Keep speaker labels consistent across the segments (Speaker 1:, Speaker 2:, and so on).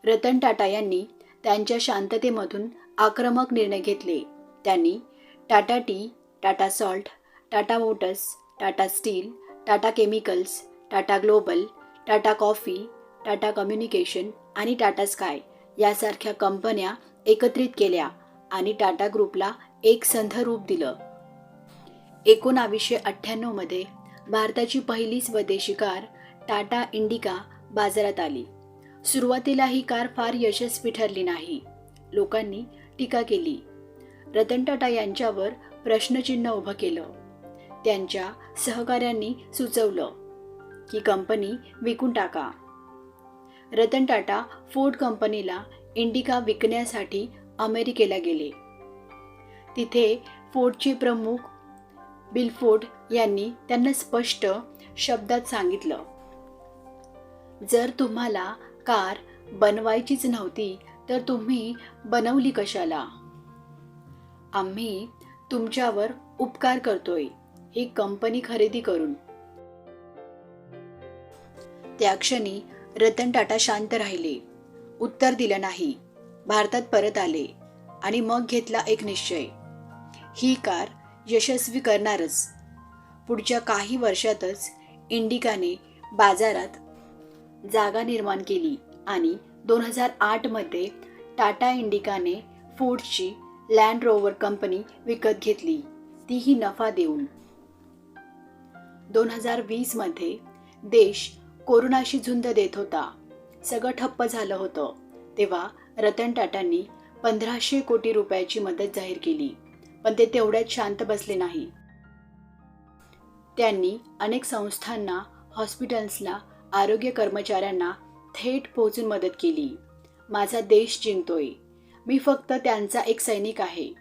Speaker 1: रतन टाटा यांनी त्यांच्या शांततेमधून आक्रमक निर्णय घेतले. त्यांनी Tata T, Tata salt, Tata Motors, Tata steel, Tata chemicals, Tata global, Tata coffee, Tata communication आणि टाटा स्काय यासारख्या कंपन्या एकत्रित केल्या आणि टाटा ग्रुपला एक संथ रूप दिलं. 1998 मध्ये भारताची पहिली स्वदेशी कार टाटा इंडिका बाजारात आली. सुरुवातीला ही कार फार यशस्वी ठरली नाही. लोकांनी टीका केली. रतन टाटा यांच्यावर प्रश्नचिन्ह उभं केलं. त्यांच्या सहकाऱ्यांनी सुचवलं की कंपनी विकून टाका. रतन टाटा फोर्ड कंपनीला इंडिका विकण्यासाठी अमेरिकेला गेले. तिथे फोर्डचे प्रमुख बिल फोर्ड यांनी त्यांना स्पष्ट शब्दात सांगितलं, जर तुम्हाला कार बनवायचीच नव्हती तर तुम्ही बनवली कशाला? आम्ही तुमच्यावर उपकार करतोय ही कंपनी खरेदी करून. त्या क्षणी रतन टाटा शांत राहिले, उत्तर दिलं नाही. भारतात परत आले आणि मग घेतला एक निश्चय, ही कार यशस्वी करणारच. पुढच्या काही वर्षातच इंडिकाने बाजारात जागा निर्माण केली आणि 2008 मध्ये टाटा इंडिकाने फोर्डची लँड रोवर कंपनी विकत घेतली, तीही नफा देऊन. 2020 मध्ये देश कोरोनाशी झुंज देत होता. सगळं ठप्प झालं होतं. तेव्हा रतन टाटांनी 1500 कोटी रुपयाची मदत जाहीर केली. पण ते तेवढ्यात शांत बसले नाही. त्यांनी अनेक संस्थांना, हॉस्पिटल्सला, आरोग्य कर्मचाऱ्यांना थेट पोहोचून मदत केली. माझा देश जिंकतोय, मी फक्त त्यांचा एक सैनिक आहे,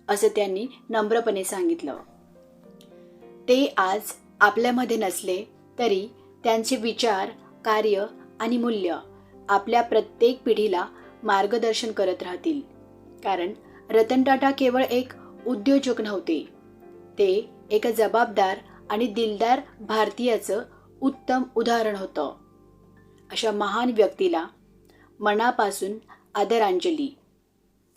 Speaker 1: असं त्यांनी नम्रपणे सांगितलं. ते आज आपल्यामध्ये नसले तरी त्यांचे विचार, कार्य आणि मूल्य आपल्या प्रत्येक पिढीला मार्गदर्शन करत राहतील. कारण रतन टाटा केवळ एक उद्योजक नव्हते, ते एक जबाबदार आणि दिलदार भारतीयाचं उत्तम उदाहरण होतं. अशा महान व्यक्तीला मनापासून आदरांजली.